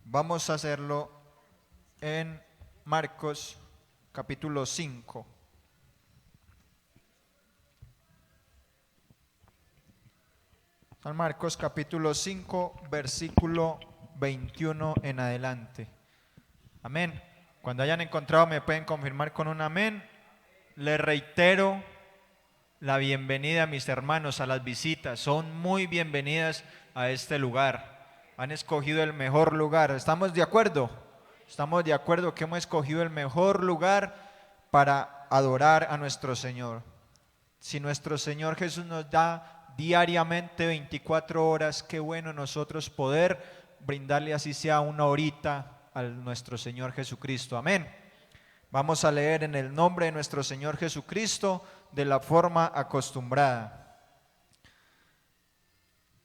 Vamos a hacerlo en Marcos capítulo 5. San Marcos capítulo 5, versículo 21 en adelante. Amén. Cuando hayan encontrado me pueden confirmar con un amén. Les reitero la bienvenida a mis hermanos a las visitas. Son muy bienvenidas a este lugar. Han escogido el mejor lugar. ¿Estamos de acuerdo? Estamos de acuerdo que hemos escogido el mejor lugar para adorar a nuestro Señor. Si nuestro Señor Jesús nos da diariamente 24 horas, qué bueno nosotros poder brindarle así sea una horita a nuestro Señor Jesucristo. Amén. Vamos a leer en el nombre de nuestro Señor Jesucristo de la forma acostumbrada.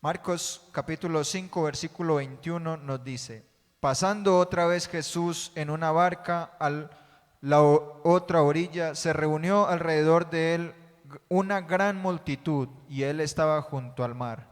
Marcos capítulo 5 versículo 21 nos dice: pasando otra vez Jesús en una barca a la otra orilla, se reunió alrededor de él una gran multitud y él estaba junto al mar.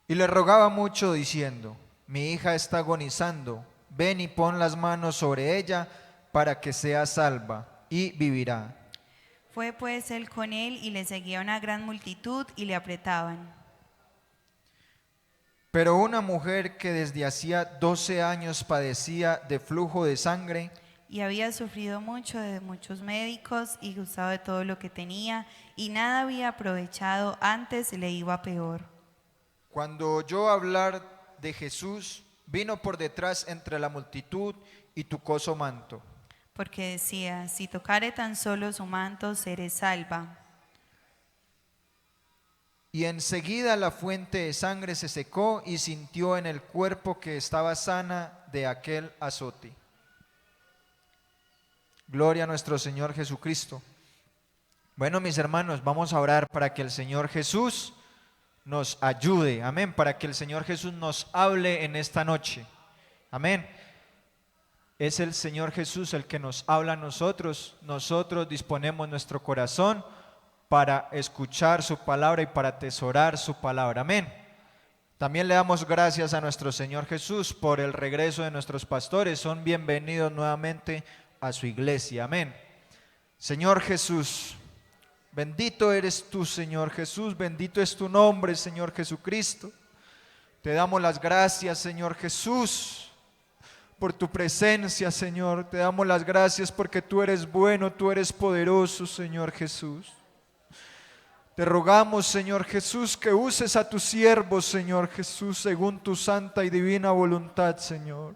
Y le rogaba mucho diciendo: mi hija está agonizando, ven y pon las manos sobre ella para que sea salva y vivirá. Fue pues él con él y le seguía una gran multitud y le apretaban. Pero una mujer que desde hacía 12 años padecía de flujo de sangre Y había sufrido mucho de muchos médicos y gustado de todo lo que tenía, y nada había aprovechado, antes le iba peor. cuando oyó hablar de Jesús, vino por detrás entre la multitud y tocó su manto. Porque decía: si tocare tan solo su manto, seré salva. Y enseguida la fuente de sangre se secó y sintió en el cuerpo que estaba sana de aquel azote. Gloria a nuestro Señor Jesucristo. Bueno, mis hermanos, vamos a orar para que el Señor Jesús nos ayude. Amén. Para que el Señor Jesús nos hable en esta noche. Amén. Es el Señor Jesús el que nos habla a nosotros. Nosotros disponemos nuestro corazón para escuchar su palabra y para atesorar su palabra. Amén. También le damos gracias a nuestro Señor Jesús por el regreso de nuestros pastores. Son bienvenidos nuevamente a su iglesia. Amén. Señor Jesús, bendito eres tú, Señor Jesús. Bendito es tu nombre, Señor Jesucristo. Te damos las gracias, Señor Jesús, por tu presencia, Señor. Te damos las gracias porque tú eres bueno, tú eres poderoso, Señor Jesús. Te rogamos, Señor Jesús, que uses a tus siervos, Señor Jesús, según tu santa y divina voluntad, Señor.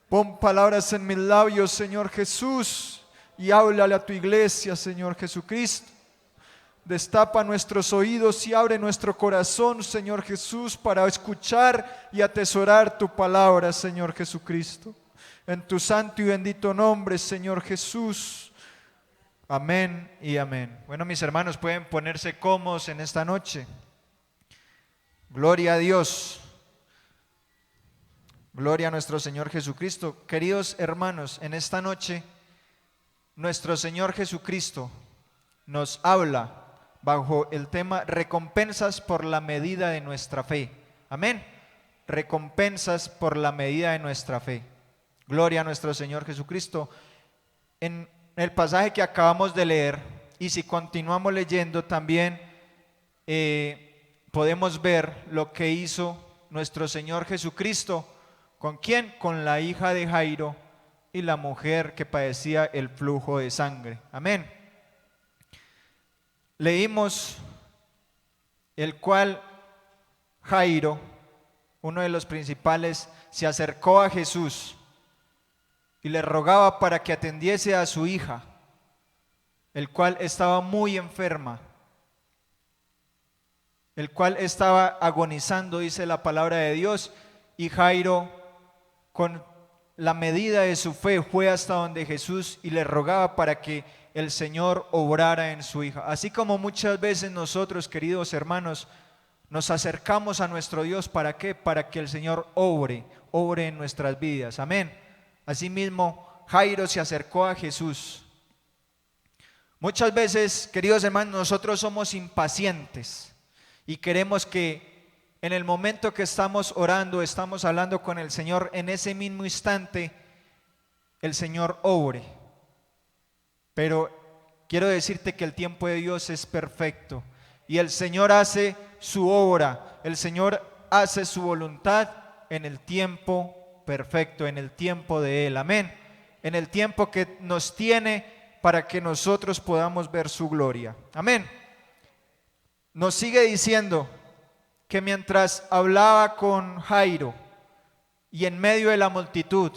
Pon palabras en mis labios, Señor Jesús, y háblale a tu iglesia, Señor Jesucristo. Destapa nuestros oídos y abre nuestro corazón, Señor Jesús, para escuchar y atesorar tu palabra, Señor Jesucristo. En tu santo y bendito nombre, Señor Jesús. Amén y amén. Bueno, mis hermanos, pueden ponerse cómodos en esta noche. Gloria a Dios. Gloria a nuestro Señor Jesucristo. Queridos hermanos, en esta noche nuestro Señor Jesucristo nos habla bajo el tema recompensas por la medida de nuestra fe. Amén. Recompensas por la medida de nuestra fe. Gloria a nuestro Señor Jesucristo. En el pasaje que acabamos de leer, y si continuamos leyendo también podemos ver lo que hizo nuestro Señor Jesucristo. ¿Con quién? Con la hija de Jairo y la mujer que padecía el flujo de sangre. Amén. Leímos el cual Jairo, uno de los principales, se acercó a Jesús y le rogaba para que atendiese a su hija, el cual estaba muy enferma, el cual estaba agonizando, dice la palabra de Dios, y Jairo, con la medida de su fe, fue hasta donde Jesús y le rogaba para que el Señor obrara en su hija. Así como muchas veces nosotros, queridos hermanos, nos acercamos a nuestro Dios, ¿para qué? Para que el Señor obre en nuestras vidas. Amén. Asimismo, Jairo se acercó a Jesús Muchas veces, queridos hermanos, nosotros somos impacientes y queremos que en el momento que estamos orando, estamos hablando con el Señor, en ese mismo instante, el Señor obre. Pero quiero decirte que el tiempo de Dios es perfecto y el Señor hace su obra, el Señor hace su voluntad en el tiempo perfecto, en el tiempo de Él, amén, en el tiempo que nos tiene para que nosotros podamos ver su gloria, amén. Nos sigue diciendo que mientras hablaba con Jairo y en medio de la multitud,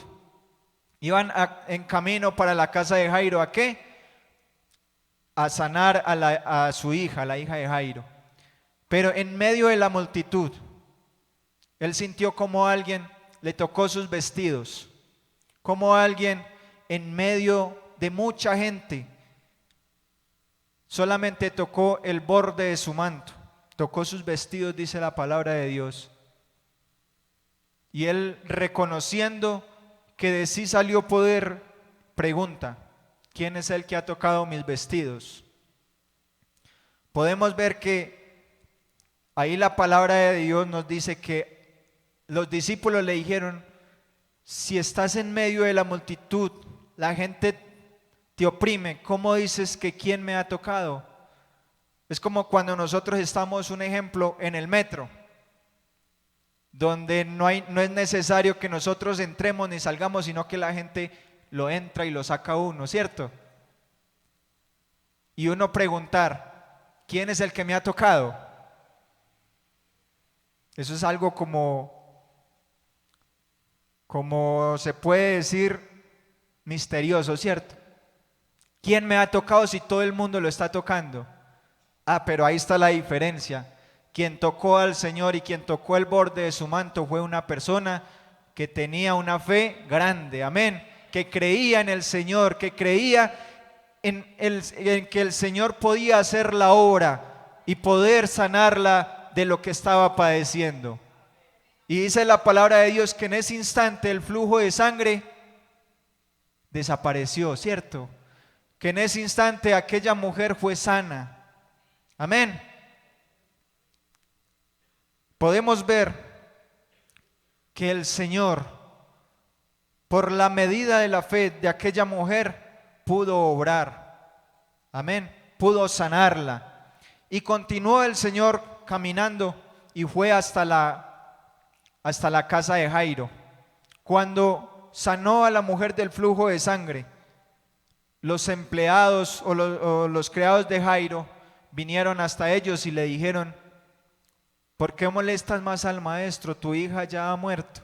iban en camino para la casa de Jairo, ¿a qué? A sanar a su hija, la hija de Jairo. Pero en medio de la multitud, él sintió como alguien le tocó sus vestidos, como alguien en medio de mucha gente solamente tocó el borde de su manto, tocó sus vestidos, dice la palabra de Dios. Y él, reconociendo que de sí salió poder, pregunta: ¿quién es el que ha tocado mis vestidos? Podemos ver que ahí la palabra de Dios nos dice que los discípulos le dijeron: si estás en medio de la multitud, la gente te oprime, ¿cómo dices que quién me ha tocado? Es como cuando nosotros estamos, un ejemplo, en el metro, donde no es necesario que nosotros entremos ni salgamos, sino que la gente lo entra y lo saca uno, ¿cierto? Y uno preguntar: ¿quién es el que me ha tocado? Eso es algo como se puede decir, misterioso, ¿cierto? ¿Quién me ha tocado si todo el mundo lo está tocando? Pero ahí está la diferencia. Quien tocó al Señor y quien tocó el borde de su manto fue una persona que tenía una fe grande, amén, que creía en el Señor, que creía en que el Señor podía hacer la obra y poder sanarla de lo que estaba padeciendo. Y dice la palabra de Dios que en ese instante el flujo de sangre desapareció, ¿cierto? Que en ese instante aquella mujer fue sana, amén. Podemos ver que el Señor, por la medida de la fe de aquella mujer, pudo obrar, amén, pudo sanarla. Y continuó el Señor caminando y fue hasta la casa de Jairo. Cuando sanó a la mujer del flujo de sangre, los empleados o los criados de Jairo vinieron hasta ellos y le dijeron: ¿por qué molestas más al maestro? Tu hija ya ha muerto.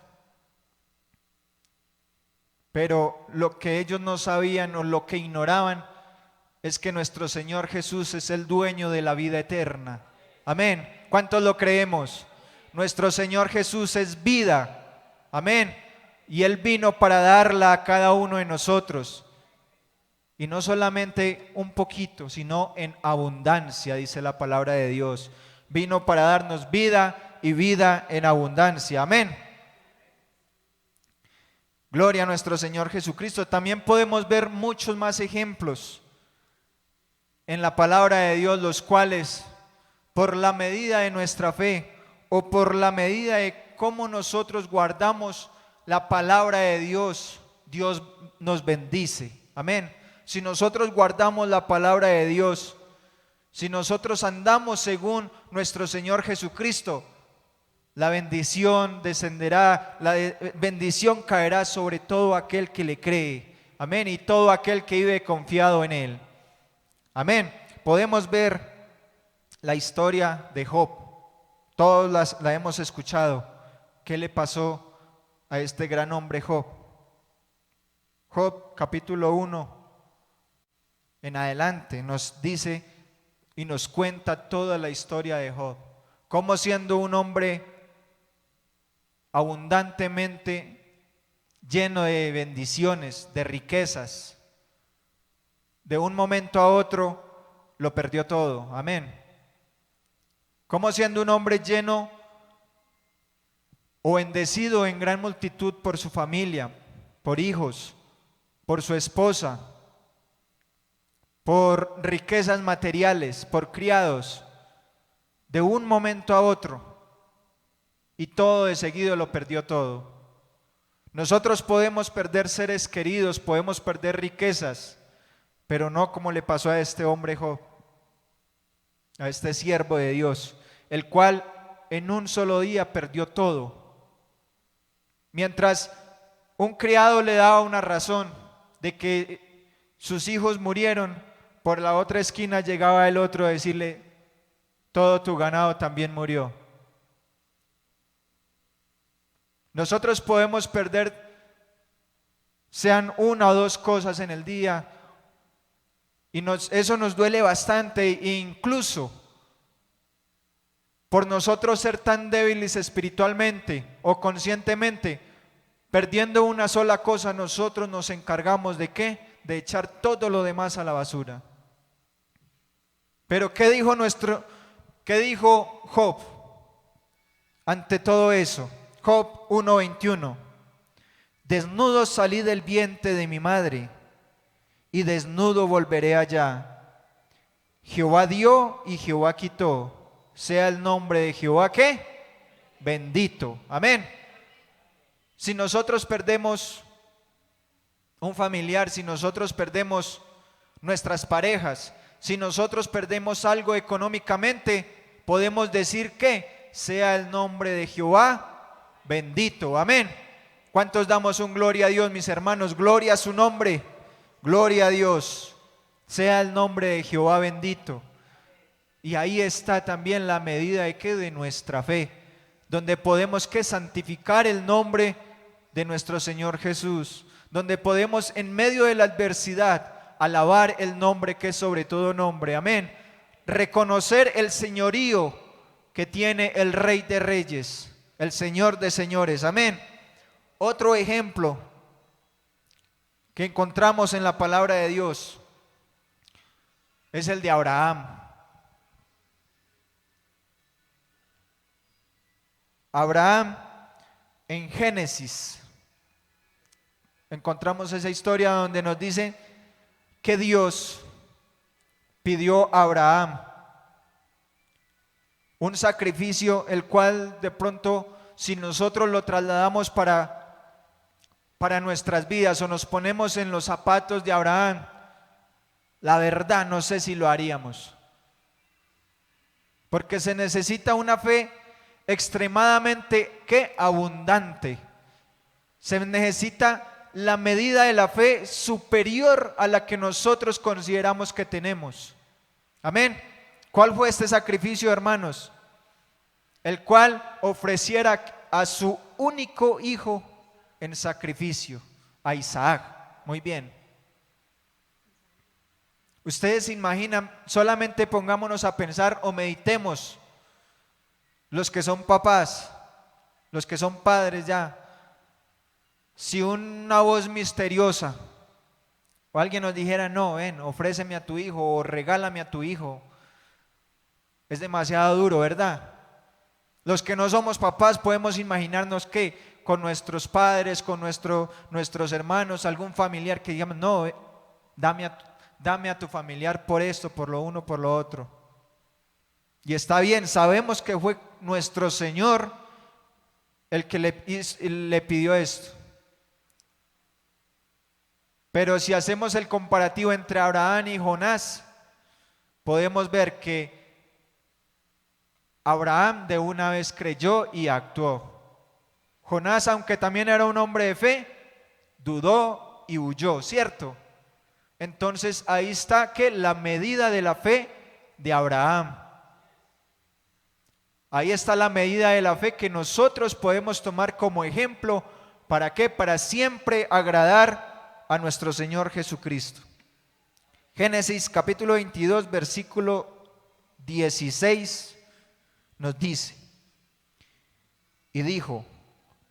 Pero lo que ellos no sabían o lo que ignoraban es que nuestro Señor Jesús es el dueño de la vida eterna. Amén. ¿Cuántos lo creemos? Nuestro Señor Jesús es vida. Amén. Y Él vino para darla a cada uno de nosotros. Y no solamente un poquito, sino en abundancia, dice la palabra de Dios. Vino para darnos vida y vida en abundancia. Amén. Gloria a nuestro Señor Jesucristo. También podemos ver muchos más ejemplos en la palabra de Dios, los cuales, por la medida de nuestra fe o por la medida de cómo nosotros guardamos la palabra de Dios, Dios nos bendice. Amén. Si nosotros guardamos la palabra de Dios, si nosotros andamos según nuestro Señor Jesucristo, la bendición descenderá, la bendición caerá sobre todo aquel que le cree. Amén. Y todo aquel que vive confiado en Él. Amén. Podemos ver la historia de Job. Todos la hemos escuchado. ¿Qué le pasó a este gran hombre Job? Job capítulo 1 en adelante nos dice y nos cuenta toda la historia de Job. Cómo siendo un hombre abundantemente lleno de bendiciones, de riquezas, de un momento a otro lo perdió todo. Amén. Como siendo un hombre lleno o bendecido en gran multitud por su familia, por hijos, por su esposa, por riquezas materiales, por criados, de un momento a otro, y todo de seguido lo perdió todo. Nosotros podemos perder seres queridos, podemos perder riquezas, pero no como le pasó a este hombre Job, a este siervo de Dios, el cual en un solo día perdió todo. Mientras un criado le daba una razón de que sus hijos murieron, por la otra esquina llegaba el otro a decirle: todo tu ganado también murió. Nosotros podemos perder, sean una o dos cosas en el día, y eso nos duele bastante, e incluso por nosotros ser tan débiles espiritualmente o conscientemente, perdiendo una sola cosa, nosotros nos encargamos ¿de qué? De echar todo lo demás a la basura. Pero ¿qué dijo Job ante todo eso? Job 1:21: desnudo salí del vientre de mi madre, y desnudo volveré allá. Jehová dio y Jehová quitó. Sea el nombre de Jehová, ¿qué? Bendito. Amén. Si nosotros perdemos un familiar, si nosotros perdemos nuestras parejas, si nosotros perdemos algo económicamente, podemos decir que sea el nombre de Jehová bendito. Amén. ¿Cuántos damos un gloria a Dios, mis hermanos? Gloria a su nombre. Gloria a Dios. Sea el nombre de Jehová bendito. Y ahí está también la medida de ¿qué? De nuestra fe, donde podemos ¿qué? Santificar el nombre de nuestro Señor Jesús, donde podemos en medio de la adversidad alabar el nombre que es sobre todo nombre. Amén. Reconocer el señorío que tiene el Rey de Reyes, el Señor de Señores. Amén. Otro ejemplo que encontramos en la palabra de Dios es el de Abraham. Abraham, en Génesis encontramos esa historia donde nos dice que Dios pidió a Abraham un sacrificio, el cual de pronto, si nosotros lo trasladamos para nuestras vidas o nos ponemos en los zapatos de Abraham, la verdad no sé si lo haríamos, porque se necesita una fe extremadamente ¿qué? Abundante. Se necesita la medida de la fe superior a la que nosotros consideramos que tenemos. Amén. ¿Cuál fue este sacrificio, hermanos? El cual ofreciera a su único hijo en sacrificio, a Isaac. Muy bien. Ustedes se imaginan, solamente pongámonos a pensar o meditemos, los que son papás, los que son padres ya, si una voz misteriosa o alguien nos dijera: no, ven, ofréceme a tu hijo o regálame a tu hijo, es demasiado duro, ¿verdad? Los que no somos papás podemos imaginarnos que con nuestros padres, con nuestros hermanos, algún familiar que digamos: no, dame a tu familiar por esto, por lo uno, por lo otro. Y está bien, sabemos que fue nuestro Señor el que le pidió esto. Pero si hacemos el comparativo entre Abraham y Jonás, podemos ver que Abraham de una vez creyó y actuó. Jonás, aunque también era un hombre de fe, dudó y huyó, ¿cierto? Entonces ahí está que la medida de la fe de Abraham. Ahí está la medida de la fe que nosotros podemos tomar como ejemplo. ¿Para qué? Para siempre agradar a nuestro Señor Jesucristo. Génesis capítulo 22, versículo 16 nos dice: y dijo: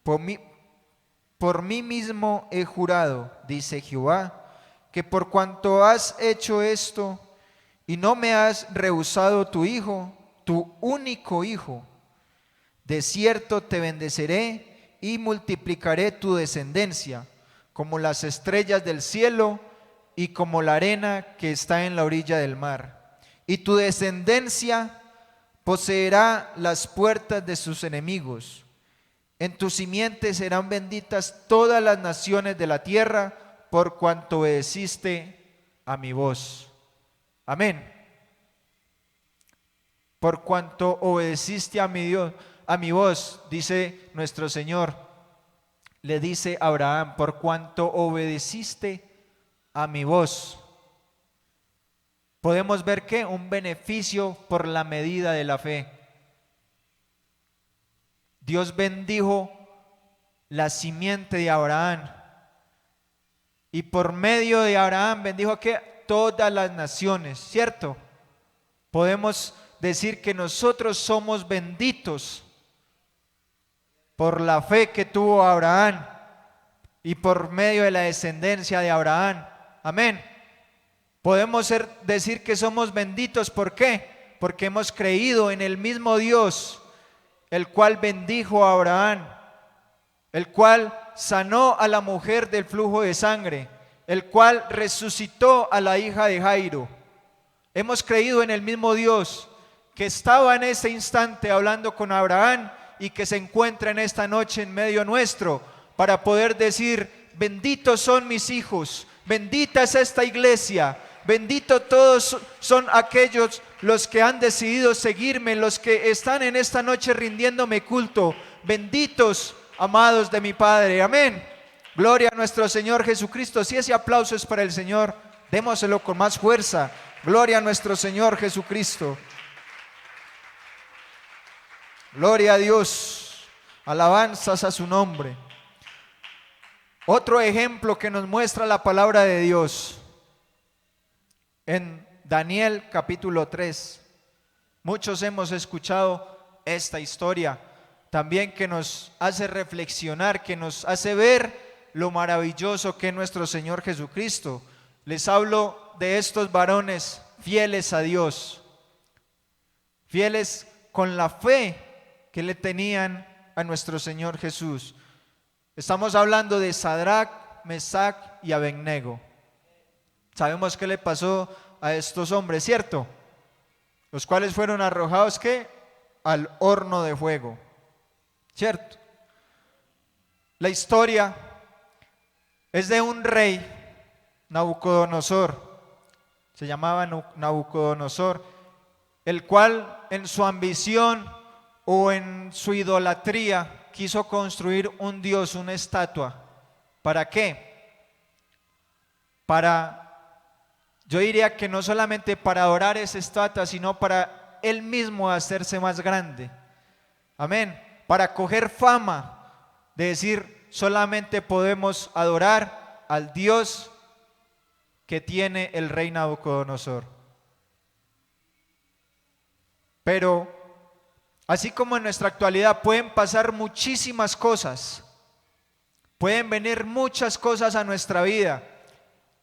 por mí mismo he jurado, dice Jehová, que por cuanto has hecho esto y no me has rehusado tu hijo, tu único hijo, de cierto te bendeciré y multiplicaré tu descendencia como las estrellas del cielo y como la arena que está en la orilla del mar. Y tu descendencia poseerá las puertas de sus enemigos. En tu simiente serán benditas todas las naciones de la tierra, por cuanto obedeciste a mi voz. Amén. Por cuanto obedeciste a mi Dios, a mi voz, dice nuestro Señor, le dice a Abraham, por cuanto obedeciste a mi voz. Podemos ver que un beneficio por la medida de la fe. Dios bendijo la simiente de Abraham y por medio de Abraham bendijo que todas las naciones, ¿cierto? Podemos decir que nosotros somos benditos por la fe que tuvo Abraham y por medio de la descendencia de Abraham. Amén. Podemos decir que somos benditos, ¿por qué? Porque hemos creído en el mismo Dios, el cual bendijo a Abraham, el cual sanó a la mujer del flujo de sangre, el cual resucitó a la hija de Jairo. Hemos creído en el mismo Dios que estaba en ese instante hablando con Abraham y que se encuentra en esta noche en medio nuestro para poder decir: benditos son mis hijos, bendita es esta iglesia, bendito todos son aquellos los que han decidido seguirme, los que están en esta noche rindiéndome culto. Benditos, amados de mi Padre. Amén. Gloria a nuestro Señor Jesucristo. Si ese aplauso es para el Señor, démoselo con más fuerza. Gloria a nuestro Señor Jesucristo. Gloria a Dios. Alabanzas a su nombre. Otro ejemplo que nos muestra la palabra de Dios en Daniel capítulo 3. Muchos hemos escuchado esta historia también, que nos hace reflexionar, que nos hace ver lo maravilloso que es nuestro Señor Jesucristo. Les hablo de estos varones fieles a Dios, fieles con la fe que le tenían a nuestro Señor Jesús. Estamos hablando de Sadrac, Mesac y Abednego. Sabemos qué le pasó a estos hombres, ¿cierto? Los cuales fueron arrojados, ¿qué? Al horno de fuego, ¿cierto? La historia es de un rey, Nabucodonosor, se llamaba Nabucodonosor, el cual en su ambición o en su idolatría quiso construir un dios, una estatua. ¿Para qué? Yo diría que no solamente para adorar esa estatua, sino para él mismo hacerse más grande. Amén. Para coger fama, de decir, solamente podemos adorar al Dios que tiene el rey Nabucodonosor. Pero así como en nuestra actualidad pueden pasar muchísimas cosas, pueden venir muchas cosas a nuestra vida.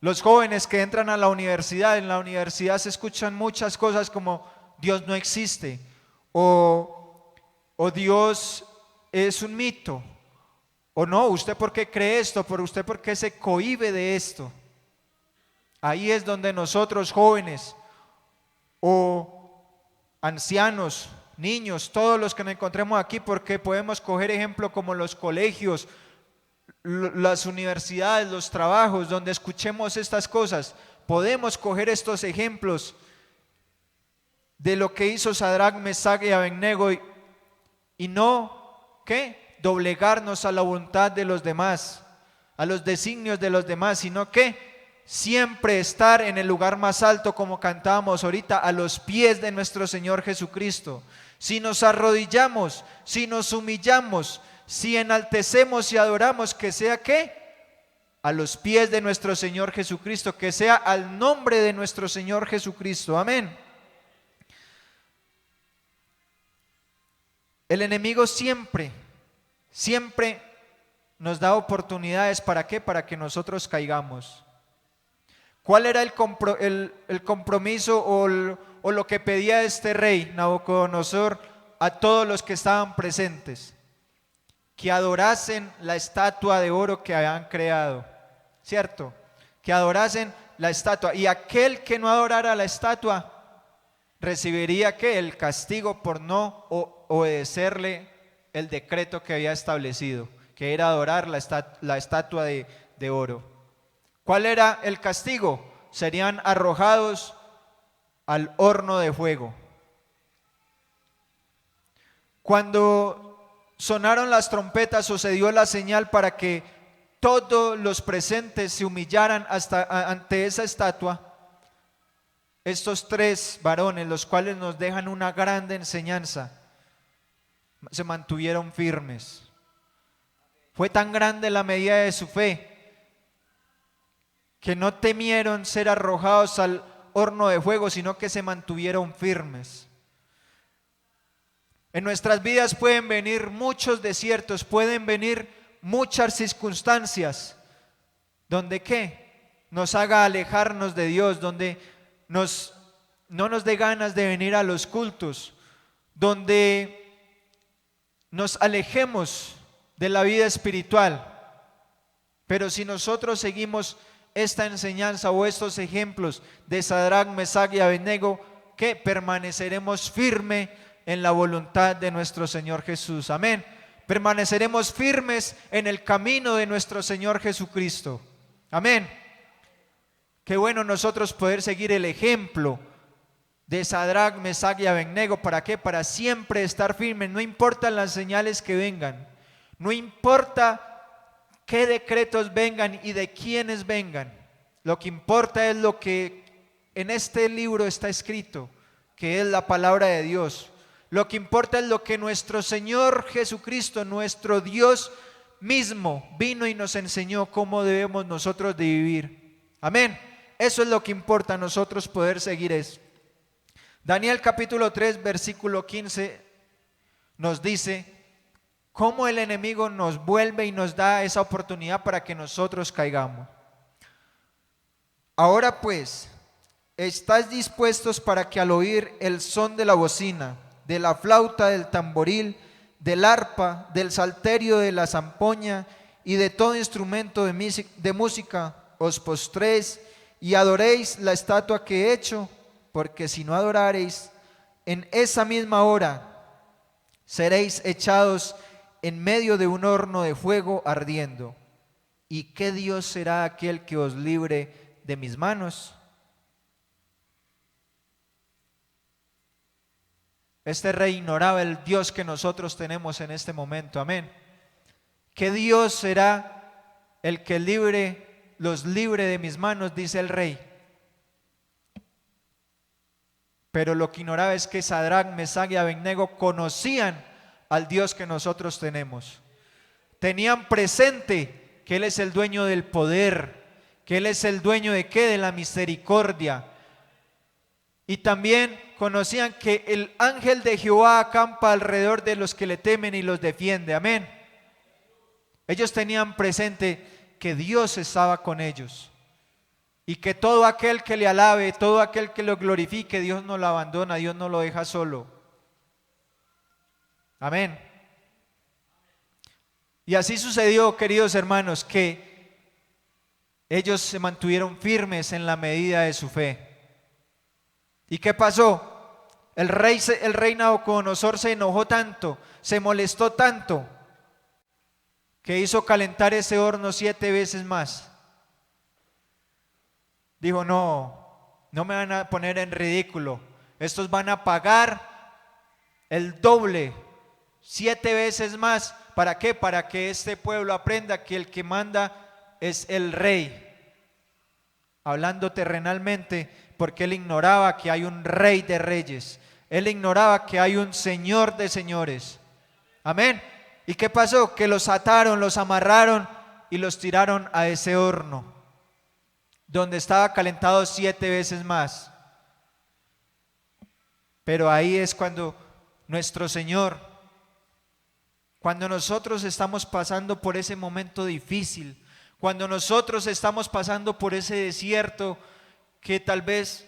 Los jóvenes que entran a la universidad, en la universidad se escuchan muchas cosas como Dios no existe, o Dios es un mito, o no, ¿usted por qué cree esto? ¿Usted por qué se cohíbe de esto? Ahí es donde nosotros jóvenes o ancianos, niños, todos los que nos encontremos aquí, porque podemos coger ejemplo como los colegios, las universidades, los trabajos, donde escuchemos estas cosas, podemos coger estos ejemplos de lo que hizo Sadrac, Mesac y Abednego y no, ¿qué? Doblegarnos a la voluntad de los demás, a los designios de los demás, sino que siempre estar en el lugar más alto, como cantábamos ahorita, a los pies de nuestro Señor Jesucristo. Si nos arrodillamos, si nos humillamos, si enaltecemos y adoramos, que sea ¿qué? A los pies de nuestro Señor Jesucristo, que sea al nombre de nuestro Señor Jesucristo. Amén. El enemigo siempre nos da oportunidades. ¿Para qué? Para que nosotros caigamos. ¿Cuál era el compromiso o lo que pedía este rey Nabucodonosor a todos los que estaban presentes? Que adorasen la estatua de oro que habían creado, ¿cierto? Que adorasen la estatua. Y aquel que no adorara la estatua recibiría ¿qué? El castigo por no obedecerle el decreto que había establecido, que era adorar la estatua de oro. ¿Cuál era el castigo? Serían arrojados al horno de fuego. Cuando sonaron las trompetas, sucedió la señal para que todos los presentes se humillaran ante esa estatua. Estos tres varones, los cuales nos dejan una grande enseñanza, se mantuvieron firmes. Fue tan grande la medida de su fe que no temieron ser arrojados al horno de fuego, sino que se mantuvieron firmes. En nuestras vidas pueden venir muchos desiertos, pueden venir muchas circunstancias donde ¿qué? Nos haga alejarnos de Dios, donde no nos dé ganas de venir a los cultos, donde nos alejemos de la vida espiritual. Pero si nosotros seguimos esta enseñanza o estos ejemplos de Sadrac, Mesach y Abednego, que permaneceremos firmes en la voluntad de nuestro Señor Jesús. Amén. Permaneceremos firmes en el camino de nuestro Señor Jesucristo. Amén. Qué bueno nosotros poder seguir el ejemplo de Sadrac, Mesach y Abednego. ¿Para qué? Para siempre estar firmes. No importan las señales que vengan, no importa qué decretos vengan y de quiénes vengan. Lo que importa es lo que en este libro está escrito, que es la palabra de Dios. Lo que importa es lo que nuestro Señor Jesucristo, nuestro Dios mismo, vino y nos enseñó cómo debemos nosotros de vivir. Amén. Eso es lo que importa, nosotros poder seguir eso. Daniel capítulo 3 versículo 15 nos dice cómo el enemigo nos vuelve y nos da esa oportunidad para que nosotros caigamos. Ahora pues, ¿estáis dispuestos para que al oír el son de la bocina, de la flauta, del tamboril, del arpa, del salterio, de la zampoña y de todo instrumento de música, os postréis y adoréis la estatua que he hecho? Porque si no adorareis, en esa misma hora seréis echados en medio de un horno de fuego ardiendo. ¿Y qué Dios será aquel que os libre de mis manos? Este rey ignoraba el Dios que nosotros tenemos en este momento. Amén. ¿Qué Dios será el que los libre de mis manos? Dice el rey. Pero lo que ignoraba es que Sadrac, Mesach y Abednego conocían al Dios que nosotros tenemos. Tenían presente que Él es el dueño del poder, que Él es el dueño de ¿qué? De la misericordia. Y también conocían que el ángel de Jehová acampa alrededor de los que le temen y los defiende. Amén. Ellos tenían presente que Dios estaba con ellos y que todo aquel que le alabe, todo aquel que lo glorifique, Dios no lo abandona, Dios no lo deja solo. Amén. Y así sucedió, queridos hermanos, que ellos se mantuvieron firmes en la medida de su fe. ¿Y qué pasó? El rey Nabucodonosor se enojó tanto, se molestó tanto, que hizo calentar ese horno 7 veces más. Dijo, no me van a poner en ridículo, estos van a pagar el doble, 7 veces más. ¿Para qué? Para que este pueblo aprenda que el que manda es el rey. Hablando terrenalmente, porque él ignoraba que hay un rey de reyes, él ignoraba que hay un señor de señores. Amén. ¿Y qué pasó? Que los ataron, los amarraron y los tiraron a ese horno, donde estaba calentado 7 veces más. Pero ahí es cuando nuestro Señor, cuando nosotros estamos pasando por ese momento difícil, cuando nosotros estamos pasando por ese desierto que tal vez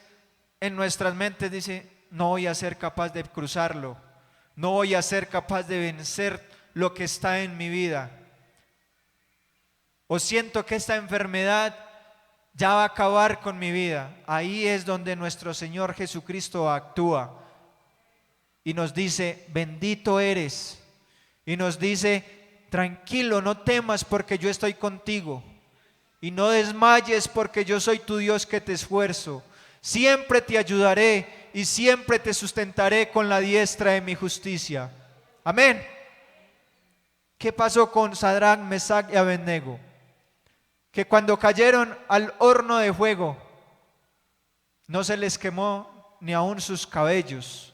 en nuestras mentes dice, no voy a ser capaz de cruzarlo, no voy a ser capaz de vencer lo que está en mi vida, o siento que esta enfermedad ya va a acabar con mi vida. Ahí es donde nuestro Señor Jesucristo actúa y nos dice, bendito eres. Y nos dice, tranquilo, no temas porque yo estoy contigo. Y no desmayes porque yo soy tu Dios que te esfuerzo. Siempre te ayudaré y siempre te sustentaré con la diestra de mi justicia. Amén. ¿Qué pasó con Sadrach, Mesach y Abednego? Que cuando cayeron al horno de fuego, no se les quemó ni aún sus cabellos.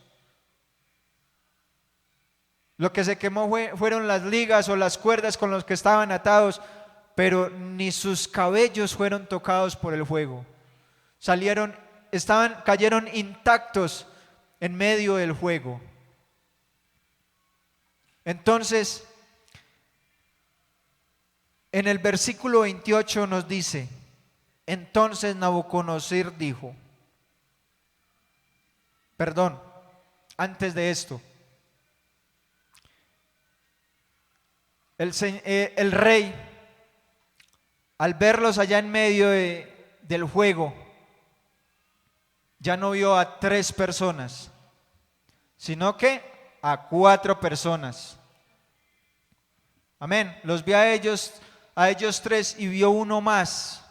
Lo que se quemó fueron las ligas o las cuerdas con las que estaban atados, pero ni sus cabellos fueron tocados por el fuego. Cayeron intactos en medio del fuego. Entonces, en el versículo 28 nos dice, entonces Nabucodonosor dijo, antes de esto, el rey, al verlos allá en medio del fuego, ya no vio a 3 personas, sino que a 4 personas. Amén. Los vio a ellos 3 y vio uno más.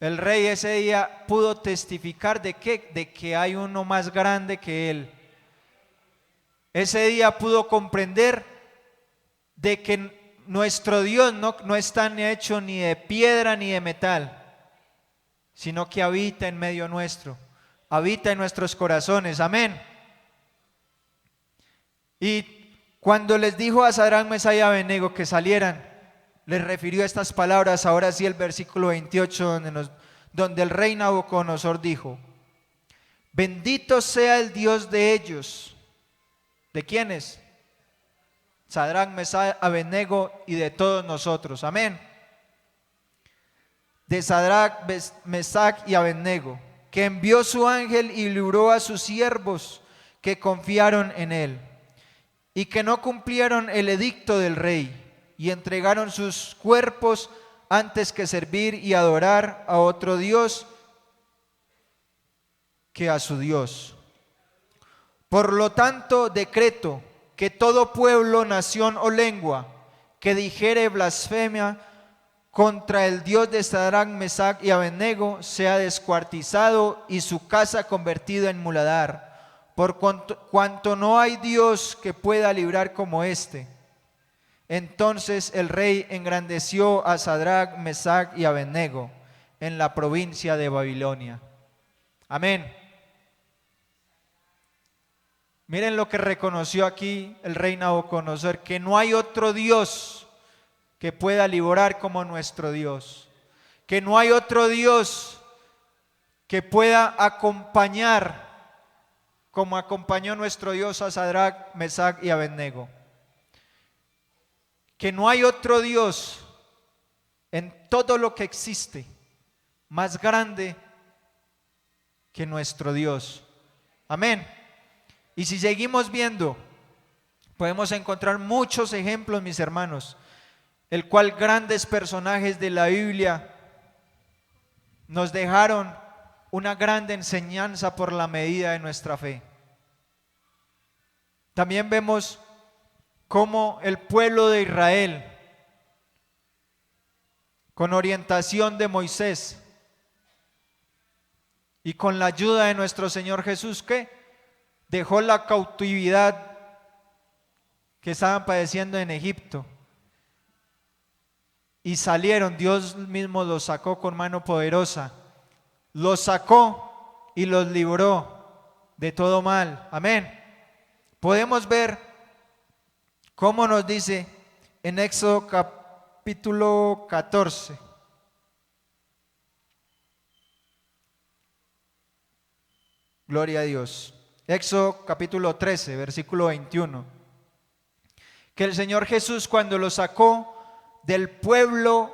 El rey ese día pudo testificar de que hay uno más grande que él. Ese día pudo comprender de que nuestro Dios no está hecho ni de piedra ni de metal, sino que habita en medio nuestro, habita en nuestros corazones. Amén. Y cuando les dijo a Sadrach, Mesach y Abednego que salieran, les refirió estas palabras. Ahora sí, el versículo 28 donde el rey Nabucodonosor dijo, bendito sea el Dios de ellos. ¿De quiénes? Sadrach, Mesach, Abednego y de todos nosotros. Amén. De Sadrach, Mesach y Abednego, que envió su ángel y libró a sus siervos que confiaron en él, y que no cumplieron el edicto del rey, y entregaron sus cuerpos antes que servir y adorar a otro Dios que a su Dios. Por lo tanto, decreto que todo pueblo, nación o lengua que dijere blasfemia contra el Dios de Sadrach, Mesach y Abednego sea descuartizado y su casa convertida en muladar, por cuanto no hay Dios que pueda librar como este. Entonces el rey engrandeció a Sadrach, Mesach y Abednego en la provincia de Babilonia. Amén. Miren lo que reconoció aquí el rey Nabucodonosor, que no hay otro Dios que pueda librar como nuestro Dios, que no hay otro Dios que pueda acompañar como acompañó nuestro Dios a Sadrach, Mesach y Abednego, que no hay otro Dios en todo lo que existe más grande que nuestro Dios. Amén. Y si seguimos viendo, podemos encontrar muchos ejemplos, mis hermanos, el cual grandes personajes de la Biblia nos dejaron una grande enseñanza por la medida de nuestra fe. También vemos cómo el pueblo de Israel, con orientación de Moisés y con la ayuda de nuestro Señor Jesús, que dejó la cautividad que estaban padeciendo en Egipto y salieron. Dios mismo los sacó con mano poderosa, los sacó y los libró de todo mal. Amén. Podemos ver cómo nos dice en Éxodo capítulo 14. Gloria a Dios. Éxodo capítulo 13, versículo 21. Que el Señor Jesús, cuando los sacó del pueblo,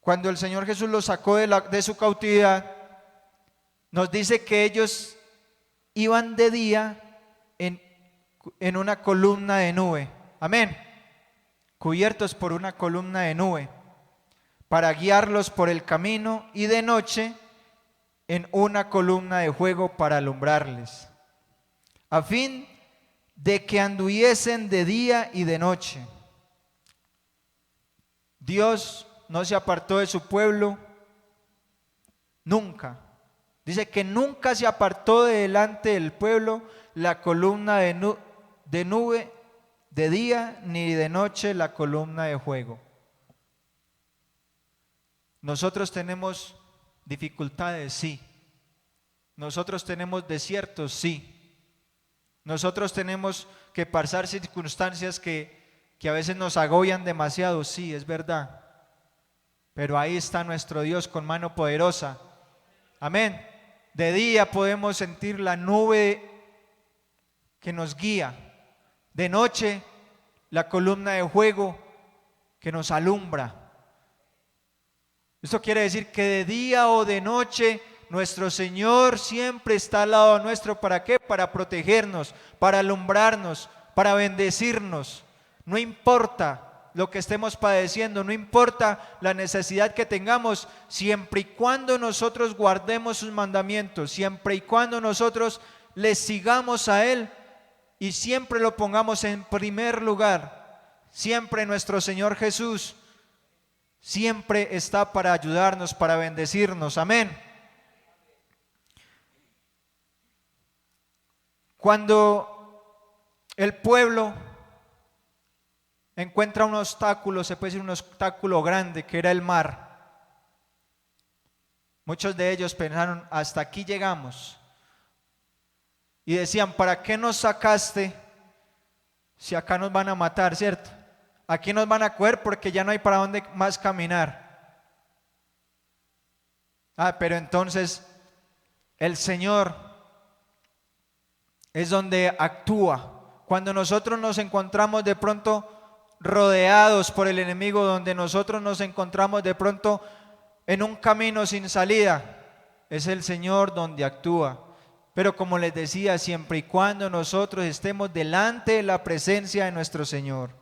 cuando el Señor Jesús los sacó de su cautividad, nos dice que ellos iban de día en una columna de nube. Amén. Cubiertos por una columna de nube. para guiarlos por el camino, y de noche en una columna de fuego para alumbrarles, a fin de que anduviesen de día y de noche. Dios no se apartó de su pueblo nunca. Dice que nunca se apartó de delante del pueblo la columna de nube de día, ni de noche la columna de fuego. Nosotros tenemos dificultades, sí. Nosotros tenemos desiertos, sí. Nosotros tenemos que pasar circunstancias que a veces nos agobian demasiado, sí, es verdad. Pero ahí está nuestro Dios con mano poderosa. Amén. De día podemos sentir la nube que nos guía. De noche, la columna de fuego que nos alumbra. Esto quiere decir que de día o de noche nuestro Señor siempre está al lado nuestro. ¿Para qué? Para protegernos, para alumbrarnos, para bendecirnos. No importa lo que estemos padeciendo, no importa la necesidad que tengamos, siempre y cuando nosotros guardemos sus mandamientos, siempre y cuando nosotros le sigamos a Él y siempre lo pongamos en primer lugar, siempre nuestro Señor Jesús siempre está para ayudarnos, para bendecirnos. Amén. Cuando el pueblo encuentra un obstáculo, se puede decir un obstáculo grande, que era el mar, muchos de ellos pensaron: hasta aquí llegamos. Y decían: ¿para qué nos sacaste si acá nos van a matar, cierto? Aquí nos van a coger porque ya no hay para dónde más caminar. Pero entonces el Señor es donde actúa. Cuando nosotros nos encontramos de pronto rodeados por el enemigo, donde nosotros nos encontramos de pronto en un camino sin salida, es el Señor donde actúa. Pero como les decía, siempre y cuando nosotros estemos delante de la presencia de nuestro Señor.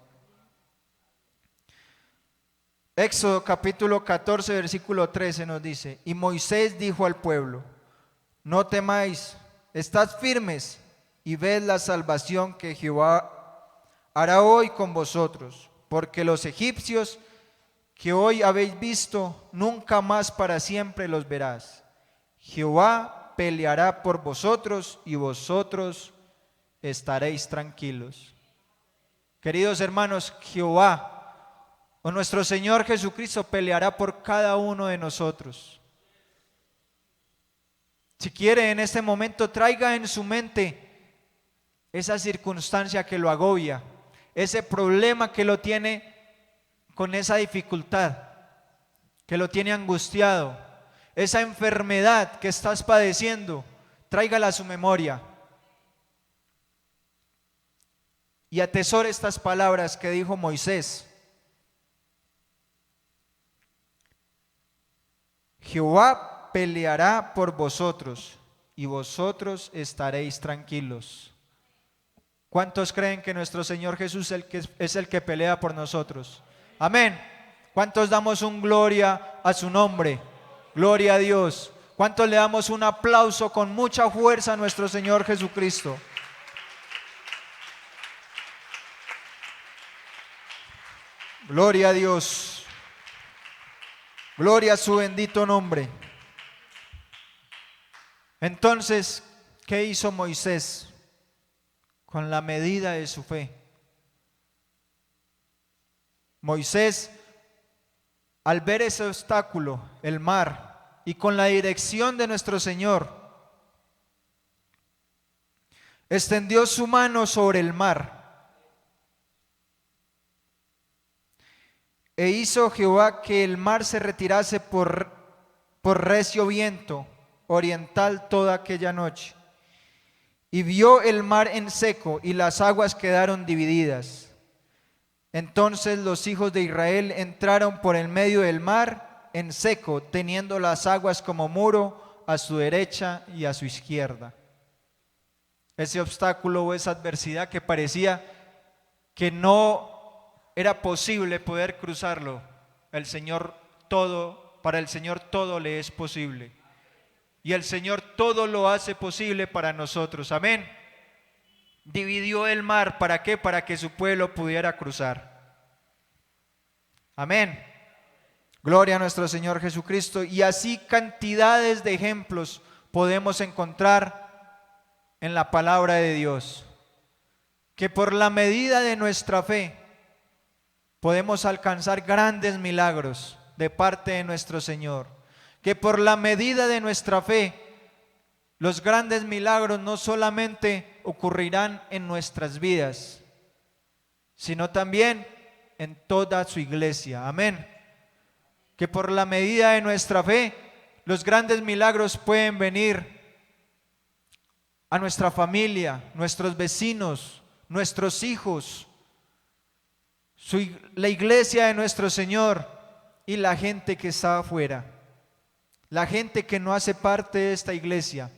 Éxodo capítulo 14 versículo 13 nos dice: y Moisés dijo al pueblo: no temáis, estad firmes y ved la salvación que Jehová hará hoy con vosotros, porque los egipcios que hoy habéis visto, nunca más para siempre los verás. Jehová peleará por vosotros y vosotros estaréis tranquilos. Queridos hermanos, Jehová o nuestro Señor Jesucristo peleará por cada uno de nosotros. Si quiere, en este momento traiga en su mente esa circunstancia que lo agobia, ese problema que lo tiene con esa dificultad, que lo tiene angustiado, esa enfermedad que estás padeciendo, tráigala a su memoria y atesore estas palabras que dijo Moisés. Jehová peleará por vosotros y vosotros estaréis tranquilos. ¿Cuántos creen que nuestro Señor Jesús es el que pelea por nosotros? Amén. ¿Cuántos damos un gloria a su nombre? Gloria a Dios. ¿Cuántos le damos un aplauso con mucha fuerza a nuestro Señor Jesucristo? Gloria a Dios. Gloria a su bendito nombre. Entonces, ¿qué hizo Moisés con la medida de su fe? Moisés, al ver ese obstáculo, el mar, y con la dirección de nuestro Señor, extendió su mano sobre el mar. E hizo Jehová que el mar se retirase por recio viento oriental toda aquella noche. Y vio el mar en seco, y las aguas quedaron divididas. Entonces los hijos de Israel entraron por el medio del mar en seco, teniendo las aguas como muro a su derecha y a su izquierda. Ese obstáculo o esa adversidad que parecía que no era posible poder cruzarlo, el Señor para el Señor todo le es posible. Y el Señor todo lo hace posible para nosotros. Amén. Dividió el mar, ¿para qué? Para que su pueblo pudiera cruzar. Amén. Gloria a nuestro Señor Jesucristo. Y así cantidades de ejemplos podemos encontrar en la palabra de Dios. Que por la medida de nuestra fe podemos alcanzar grandes milagros de parte de nuestro Señor. Que por la medida de nuestra fe los grandes milagros no solamente ocurrirán en nuestras vidas, sino también en toda su iglesia. Amén. Que por la medida de nuestra fe los grandes milagros pueden venir a nuestra familia, nuestros vecinos, nuestros hijos, la iglesia de nuestro Señor y la gente que está afuera, la gente que no hace parte de esta iglesia,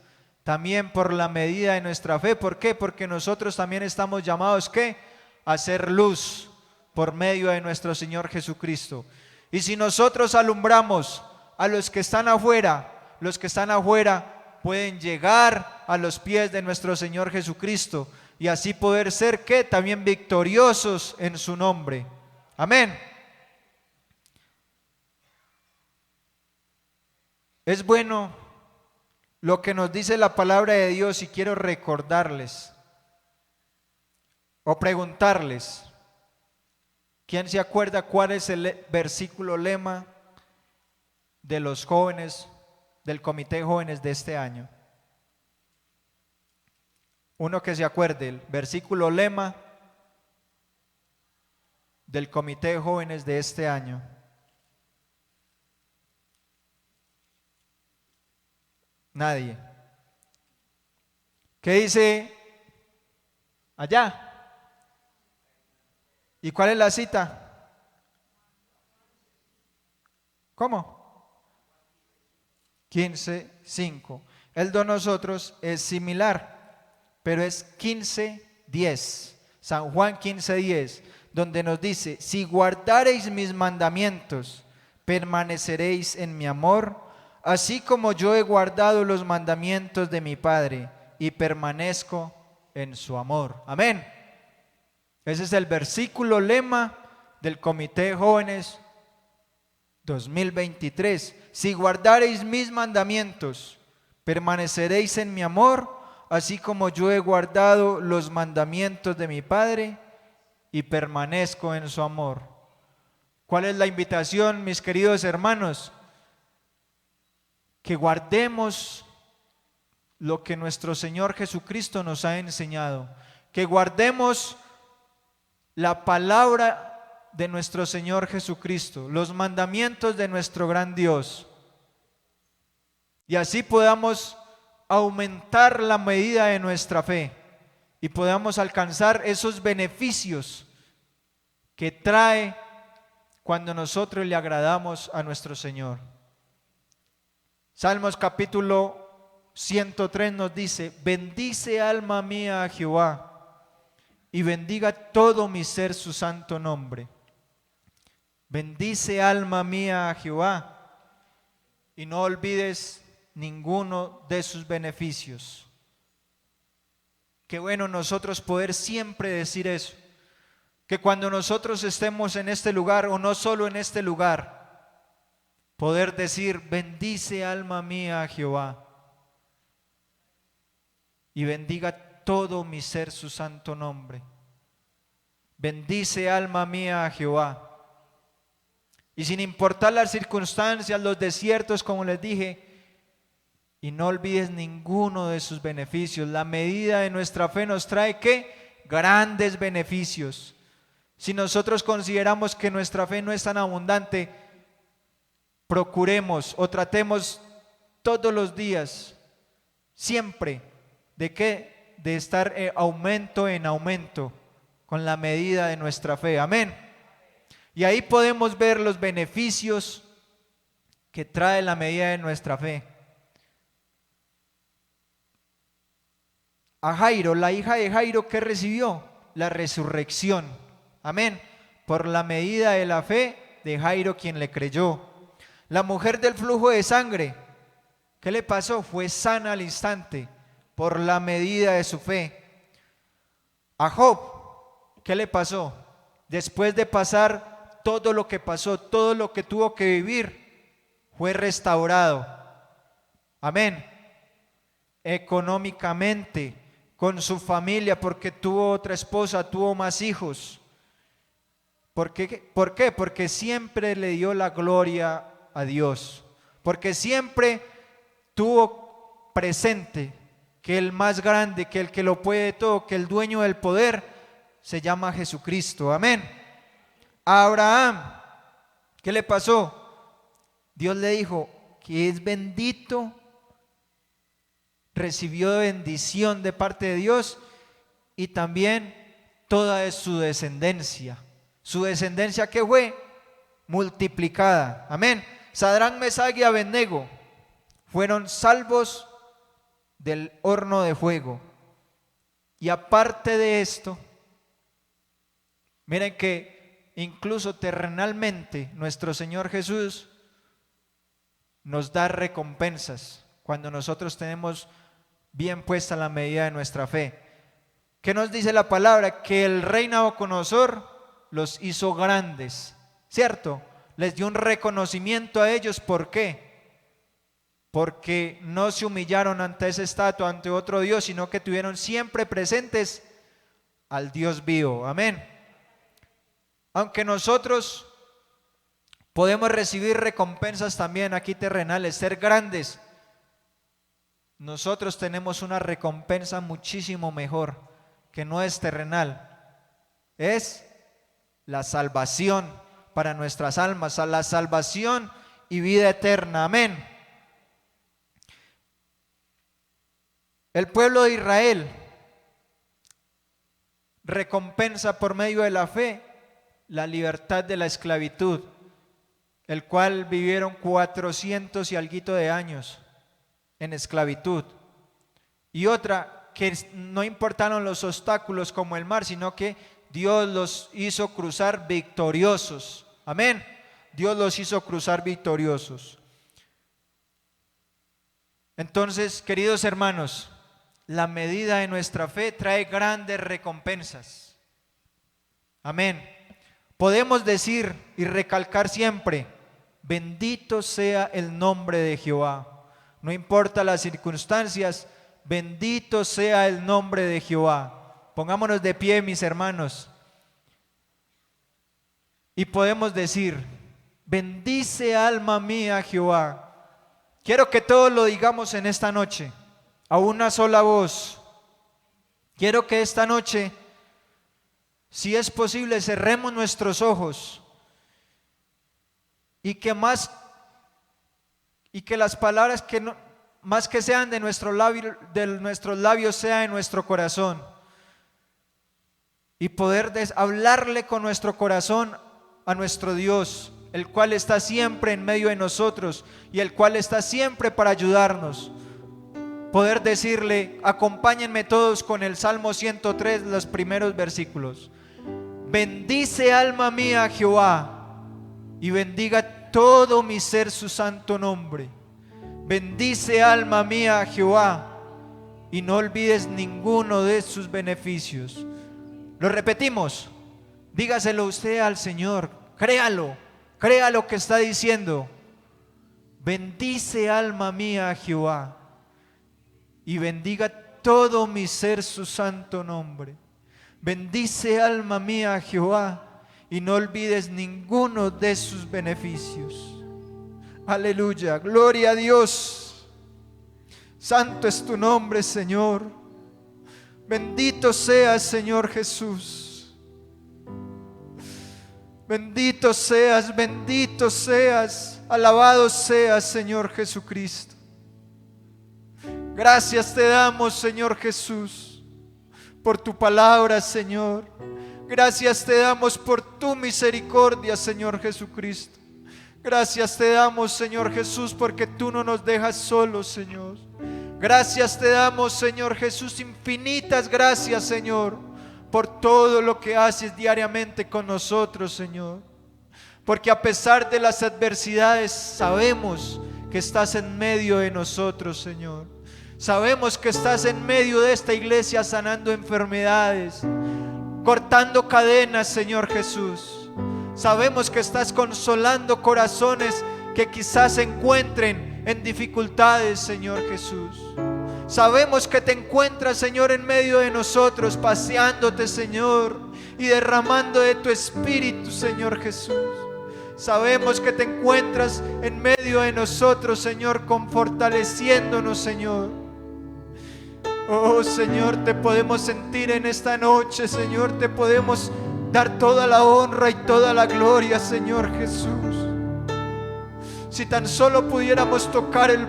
también por la medida de nuestra fe. ¿Por qué? Porque nosotros también estamos llamados ¿qué? A hacer luz por medio de nuestro Señor Jesucristo. Y si nosotros alumbramos a los que están afuera, los que están afuera pueden llegar a los pies de nuestro Señor Jesucristo y así poder ser ¿qué? También victoriosos en su nombre. Amén. Es bueno lo que nos dice la palabra de Dios y quiero recordarles o preguntarles, ¿quién se acuerda cuál es el versículo lema de los jóvenes, del comité de jóvenes de este año? Uno que se acuerde, el versículo lema del comité de jóvenes de este año. Nadie. ¿Qué dice allá? ¿Y cuál es la cita? ¿Cómo? 15:5. El de nosotros es similar, pero es 15:10. San Juan 15:10, donde nos dice: si guardareis mis mandamientos, permaneceréis en mi amor, así como yo he guardado los mandamientos de mi Padre y permanezco en su amor. Amén. Ese es el versículo lema del Comité de Jóvenes 2023. Si guardareis mis mandamientos, permaneceréis en mi amor, así como yo he guardado los mandamientos de mi Padre y permanezco en su amor. ¿Cuál es la invitación, mis queridos hermanos? Que guardemos lo que nuestro Señor Jesucristo nos ha enseñado, que guardemos la palabra de nuestro Señor Jesucristo, los mandamientos de nuestro gran Dios, y así podamos aumentar la medida de nuestra fe y podamos alcanzar esos beneficios que trae cuando nosotros le agradamos a nuestro Señor. Salmos capítulo 103 nos dice: bendice alma mía a Jehová y bendiga todo mi ser su santo nombre. Bendice alma mía a Jehová y no olvides ninguno de sus beneficios. Qué bueno nosotros poder siempre decir eso, que cuando nosotros estemos en este lugar o no solo en este lugar, poder decir: bendice alma mía a Jehová y bendiga todo mi ser su santo nombre. Bendice alma mía a Jehová. Y sin importar las circunstancias, los desiertos, como les dije, y no olvides ninguno de sus beneficios. La medida de nuestra fe nos trae ¿qué? Grandes beneficios. Si nosotros consideramos que nuestra fe no es tan abundante, procuremos o tratemos todos los días, siempre, ¿de qué? De estar aumento en aumento con la medida de nuestra fe. Amén. Y ahí podemos ver los beneficios que trae la medida de nuestra fe. A Jairo, la hija de Jairo, ¿qué recibió? La resurrección. Amén. Por la medida de la fe de Jairo, quien le creyó. La mujer del flujo de sangre, ¿qué le pasó? Fue sana al instante por la medida de su fe. A Job, ¿qué le pasó? Después de pasar todo lo que pasó, todo lo que tuvo que vivir, fue restaurado. Amén. Económicamente, con su familia, porque tuvo otra esposa, tuvo más hijos. ¿Por qué? Porque siempre le dio la gloria a Dios. Porque siempre tuvo presente que el más grande, que el que lo puede todo, que el dueño del poder se llama Jesucristo. Amén. A Abraham, ¿qué le pasó? Dios le dijo que es bendito, recibió bendición de parte de Dios y también toda es su descendencia. Su descendencia que fue multiplicada. Amén. Sadrach, Mesach y Abednego fueron salvos del horno de fuego. Y aparte de esto, miren que incluso terrenalmente nuestro Señor Jesús nos da recompensas cuando nosotros tenemos bien puesta la medida de nuestra fe. ¿Qué nos dice la palabra? Que el rey Nabucodonosor los hizo grandes, ¿cierto? Les dio un reconocimiento a ellos. ¿Por qué? Porque no se humillaron ante esa estatua, ante otro Dios, sino que tuvieron siempre presentes al Dios vivo. Amén. Aunque nosotros podemos recibir recompensas también aquí terrenales, ser grandes, nosotros tenemos una recompensa muchísimo mejor, que no es terrenal, es la salvación para nuestras almas, a la salvación y vida eterna. Amén. El pueblo de Israel recompensa por medio de la fe la libertad de la esclavitud, el cual vivieron 400 y alguito de años en esclavitud. Y otra, que no importaron los obstáculos como el mar, sino que Dios los hizo cruzar victoriosos. Amén. Dios los hizo cruzar victoriosos. Entonces, queridos hermanos, la medida de nuestra fe trae grandes recompensas. Amén. Podemos decir y recalcar siempre: bendito sea el nombre de Jehová. No importa las circunstancias, bendito sea el nombre de Jehová. Pongámonos de pie, mis hermanos, y podemos decir: bendice alma mía Jehová. Quiero que todos lo digamos en esta noche, a una sola voz. Quiero que esta noche, si es posible, cerremos nuestros ojos y que las palabras que no, más que sean de nuestros labios, sea de nuestro corazón, y poder hablarle con nuestro corazón a nuestro Dios, el cual está siempre en medio de nosotros y el cual está siempre para ayudarnos. Poder decirle: acompáñenme todos con el Salmo 103, los primeros versículos. Bendice alma mía a Jehová, y bendiga todo mi ser su santo nombre. Bendice alma mía a Jehová, y no olvides ninguno de sus beneficios. Lo repetimos, dígaselo usted al Señor, créalo que está diciendo: bendice alma mía a Jehová, y bendiga todo mi ser su santo nombre. Bendice alma mía a Jehová, y no olvides ninguno de sus beneficios. Aleluya, gloria a Dios. Santo es tu nombre, Señor. Bendito seas, Señor Jesús. Bendito seas, alabado seas, Señor Jesucristo. Gracias te damos, Señor Jesús, por tu palabra, Señor. Gracias te damos por tu misericordia, Señor Jesucristo. Gracias te damos, Señor Jesús, porque tú no nos dejas solos, Señor. Gracias te damos, Señor Jesús, infinitas gracias, Señor, por todo lo que haces diariamente con nosotros, Señor. porque a pesar de las adversidades sabemos que estás en medio de nosotros, Señor. Sabemos que estás en medio de esta iglesia sanando enfermedades, cortando cadenas, Señor Jesús. Sabemos que estás consolando corazones que quizás se encuentren en dificultades, Señor Jesús. Sabemos que te encuentras, Señor, en medio de nosotros, paseándote, Señor, y derramando de tu Espíritu, Señor Jesús. Sabemos que te encuentras en medio de nosotros, Señor, fortaleciéndonos, Señor. Oh, Señor, te podemos sentir en esta noche, Señor. Te podemos dar toda la honra y toda la gloria, Señor Jesús. Si tan solo pudiéramos tocar el